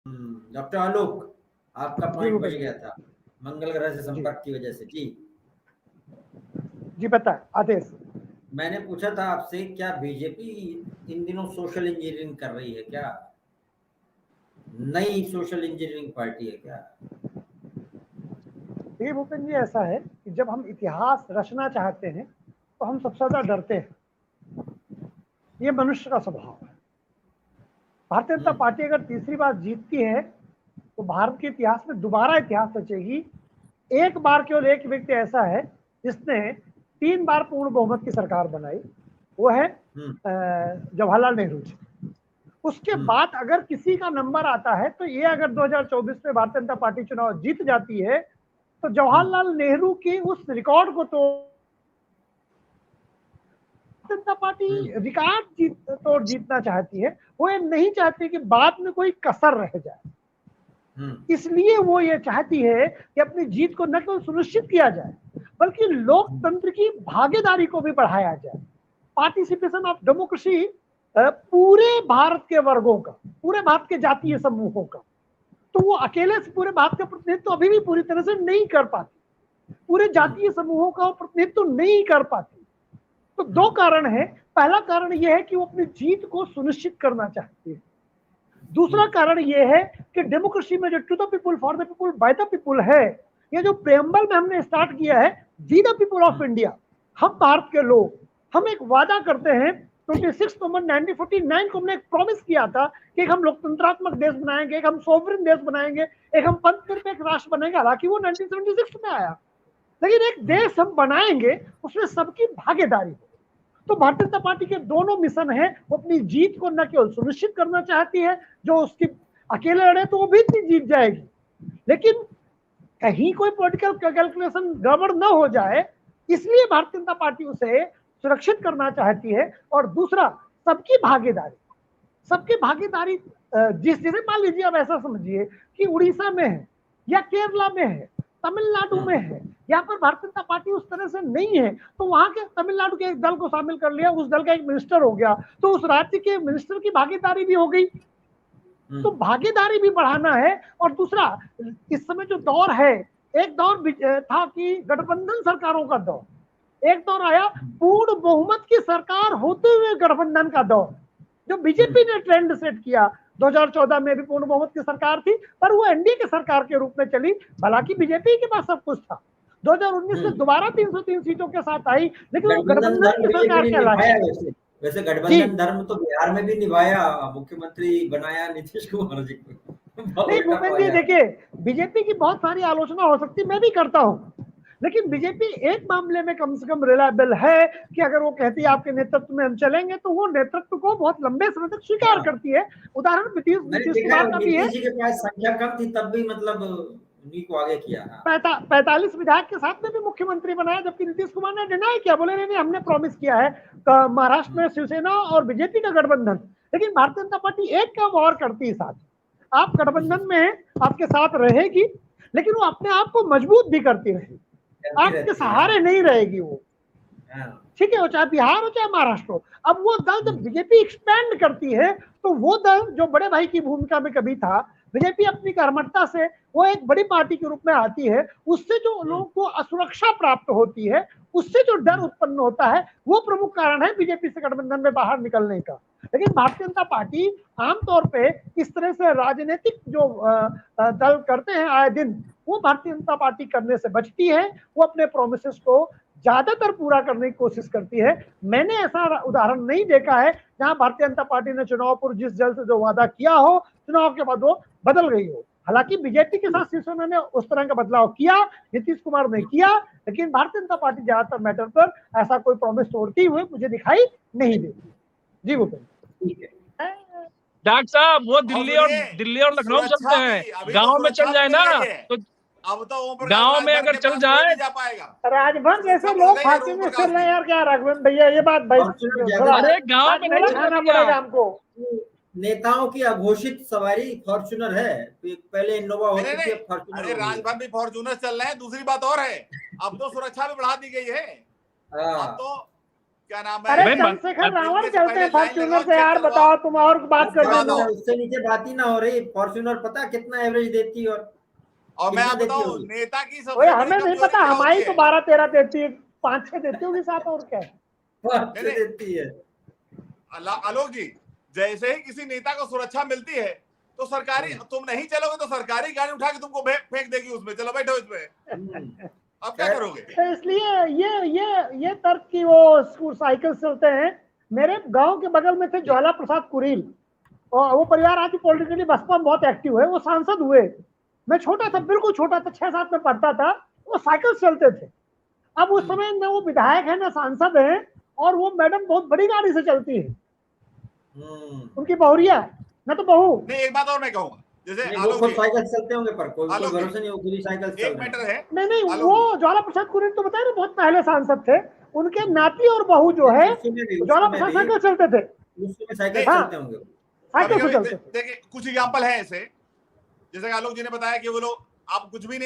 Doctor आलोक, आपका जी point बच भूपेश गया था मंगल ग्रह से जी संपर्क की वजह से। जी, जी बताए आदेश। मैंने पूछा था आपसे, क्या बीजेपी इन दिनों सोशल इंजीनियरिंग कर रही है क्या? नई सोशल इंजीनियरिंग पार्टी है क्या? देखिए भूपेंद्र जी, ऐसा है कि जब हम इतिहास रचना चाहते हैं तो हम सबसे ज्यादा डरते हैं। ये मनुष्य का स्वभाव है। भारतीय जनता पार्टी अगर तीसरी बार जीतती है तो भारत के इतिहास में दोबारा इतिहास रचेगी। एक बार केवल एक व्यक्ति ऐसा है जिसने 3 बार पूर्ण बहुमत की सरकार बनाई, वो है हम्म जवाहरलाल नेहरू जी। उसके हम्म बाद अगर किसी का नंबर आता है तो ये अगर 2024 में भारतीय जनता पार्टी चुनाव जीत जाती है तो हम्म जवाहरलाल नेहरू के उस रिकॉर्ड को तो जनता पार्टी हम्म रिकॉर्ड जीतना चाहती है। वो ये नहीं चाहती कि बाद में कोई कसर रह जाए। हम्म इसलिए वो ये चाहती है कि अपनी जीत को न केवल सुनिश्चित किया जाए बल्कि लोकतंत्र की भागीदारी को भी बढ़ाया जाए। पार्टिसिपेशन ऑफ डेमोक्रेसी पूरे भारत के वर्गों का, पूरे भारत के जातीय समूहों का। तो वो अकेले से पूरे भारत का प्रतिनिधित्व अभी भी पूरी तरह से नहीं कर पाती, पूरे जातीय समूहों का प्रतिनिधित्व नहीं कर पाती। तो दो कारण है। पहला कारण यह है कि वो अपनी जीत को सुनिश्चित करना चाहती है। दूसरा कारण यह है कि डेमोक्रेसी में जो to the people for the people by the people है, ये जो प्रेम्बल में हमने स्टार्ट किया है, we the people of India, हम भारत के लोग, हम एक वादा करते हैं। 26 नवंबर 1949 को हमने एक प्रॉमिस किया था कि एक हम लोकतंत्रात्मक देश बनाएंगे, एक हम सोवरेन देश बनाएंगे, एक हम पंचनिरपेक्ष राष्ट्र बनेंगे। हालांकि वो 1976 में आया, लेकिन एक देश हम बनाएंगे उसमें सबकी भागीदारी हो। तो भारतीय जनता पार्टी के दोनों मिशन है। वो अपनी जीत को न केवल सुनिश्चित करना चाहती है, जो उसकी अकेले लड़े तो वो भी जीत जाएगी, लेकिन कहीं कोई पॉलिटिकल कैलकुलेशन गड़बड़ न हो जाए, इसलिए भारतीय जनता पार्टी उसे सुरक्षित करना चाहती है। और दूसरा, सबकी भागीदारी, सबकी भागीदारी जिस जैसे मान लीजिए, अब ऐसा समझिए कि उड़ीसा में है या केरला में है, तमिलनाडु में है, यहाँ पर भारतीय जनता पार्टी उस तरह से नहीं है, तो वहां के तमिलनाडु के एक दल को शामिल कर लिया, उस दल का एक मिनिस्टर हो गया, तो उस राज्य के मिनिस्टर की भागीदारी भी हो गई। तो भागीदारी भी बढ़ाना है। और दूसरा, इस समय जो दौर है, एक दौर था कि गठबंधन सरकारों का दौर, एक दौर आया पूर्ण बहुमत की सरकार होते हुए गठबंधन का दौर, जो बीजेपी ने ट्रेंड सेट किया। 2014 में भी पूर्ण बहुमत की सरकार थी, पर वो एनडीए की सरकार के रूप में चली। हालांकि बीजेपी के पास सब कुछ था। 2019 में दोबारा 303 सीटों के साथ आई, लेकिन वो गठबंधन गठबंधन धर्म की बीजेपी सरकार ने कहलाई। निभाया। वैसे वैसे जी गठबंधन धर्म तो बिहार में भी निभाया, मुख्यमंत्री बनाया नीतीश कुमार जी को। नहीं बहुत टफ भूपेंद्र जी, आया। देखिए, बीजेपी की बहुत सारी आलोचना हो सकती है, मैं भी करता हूं, लेकिन बीजेपी एक मामले में कम से कम रिलायबल है कि अगर वो कहती है आपके नेतृत्व में हम चलेंगे, तो वो नेतृत्व को बहुत लंबे समय तक स्वीकार करती है। उदाहरण मैंने नीतीश देखा कुमार है का भी है। नीतीश जी के पास संख्या कम थी, तब भी मतलब उन्हीं को आगे किया। 45 विधायक के साथ में भी मुख्यमंत्री बनाया, जबकि नीतीश कुमार ने डिनाई किया, बोले नहीं नहीं, हमने प्रॉमिस किया है महाराष्ट्र में शिवसेना और बीजेपी का गठबंधन। लेकिन भारतीय जनता पार्टी एक काम और करती है साथ, आप गठबंधन में आपके साथ रहेगी, लेकिन वो अपने आप को मजबूत भी करती रहेगी, करती आपके रहती है। सहारे नहीं रहेगी वो। ठीक है, वो चाहे बिहार हो चाहे महाराष्ट्र हो। अब वो दल जब बीजेपी एक्सपेंड करती है, तो वो दल जो बड़े भाई की भूमिका में कभी था, बीजेपी अपनी कर्मठता से वो एक बड़ी पार्टी के रूप में आती है, उससे जो लोगों को असुरक्षा प्राप्त होती है, उससे जो डर उत्पन्न होता है, वो प्रमुख कारण है बीजेपी से गठबंधन में बाहर निकलने का। लेकिन भारतीय जनता पार्टी आमतौर पे इस तरह से राजनीतिक जो दल करते हैं आए दिन, वो भारतीय जनता पार्टी करने से बचती है। वो अपने प्रोमिसेस को ज्यादातर पूरा करने की कोशिश करती है। मैंने ऐसा उदाहरण नहीं देखा है जहां भारतीय जनता पार्टी ने चुनाव पूर्व जिस जल से जो वादा किया हो, चुनाव के बाद वो बदल गई हो। हालांकि बीजेपी के साथ शिवसेना ने उस तरह का बदलाव किया, नीतीश कुमार ने किया, लेकिन भारतीय जनता पार्टी ज्यादातर मैटर पर ऐसा कोई प्रॉमिस तोड़ती हुए मुझे दिखाई नहीं देती। जी भूपेंद्र। डॉक्टर साहब, वो दिल्ली और लखनऊ में चलते हैं, गांव में चल जाए ना तो अब तो गांव में अगर चल जाए, जा पाएगा। राजभर जैसे लोग फांसी में चल रहे हैं यार, क्या राघवेंद्र भैया, ये बात भाई थोड़ा अरे गांव में नहीं खाना पड़ेगा हमको। नेताओं की अघोषित सवारी फॉर्च्यूनर है। पहले इनोवा होती थी, अब फॉर्च्यूनर। अरे राजभर भी फॉर्च्यूनर चल रहे हैं। दूसरी बात और है, अब तो सुरक्षा भी बढ़ा दी गई है। अब तो क्या नाम अरे है, चंद्रशेखर रावण से चलते पहले हैं लाइन फॉर्च्यूनर लगाओ, से चेक यार, करवाओ। बताओ तुम और बात कर बता रहे दो। हो। उससे नीचे बात ही ना हो रही। फॉर्च्यूनर पता कितना एवरेज देती है और मैं कितना आप देती बताऊं, होगी? नेता की ओए सबसे बड़ी हमें नहीं कमजोरी पता, क्या हमारी होती तो है? 12-13 देती है, 5-6 देती होगी, 7 और क्या है। बहुत नहीं, नहीं। देती है। आलोक जी, जैसे ही किसी नेता को सुरक्षा मिलती है तो सरकारी, तुम नहीं चलोगे तो सरकारी गाड़ी उठा के तुमको फेंक देगी उसमें, चलो बैठो इसमें, अब क्या करोगे? तो इसलिए ये तर्क की वो साइकिल चलते हैं। मेरे गांव के बगल में थे ज्वाला प्रसाद कुरील, और वो परिवार आज पॉलिटिकली बसपा में बहुत एक्टिव है, वो सांसद हुए। मैं छोटा था, बिल्कुल छोटा था, 6-7 में पढ़ता था, वो साइकिल चलते थे। अब उस समय न वो विधायक है न सांसद है, और वो मैडम बहुत बड़ी गाड़ी से चलती है, उनकी बहुरिया है न तो बहू। नहीं, एक बात और मैं कहूंगा, जैसे नहीं, वो आलोक खुद जी, साइकिल चलते होंगे पर कोई आलोक जी, भरोसा नहीं, वो खुद ही साइकिल से चल एक रहे मैटर हैं। है, नहीं आलोक वो जी, ज्वाला प्रसाद कुरील तो बताया ना, बहुत पहले सांसद थे, उनके नाती और बहू जो है ज्वाला प्रसाद साइकिल चलते थे। उसमें साइकिल हाँ, चलते होंगे। साइकिल कभी से कभी चलते थे। देखिए कुछ एग्जाम्पल है ऐसे, जैसे आलोक जी ने बताया कि वो लोग, आप कुछ भी नहीं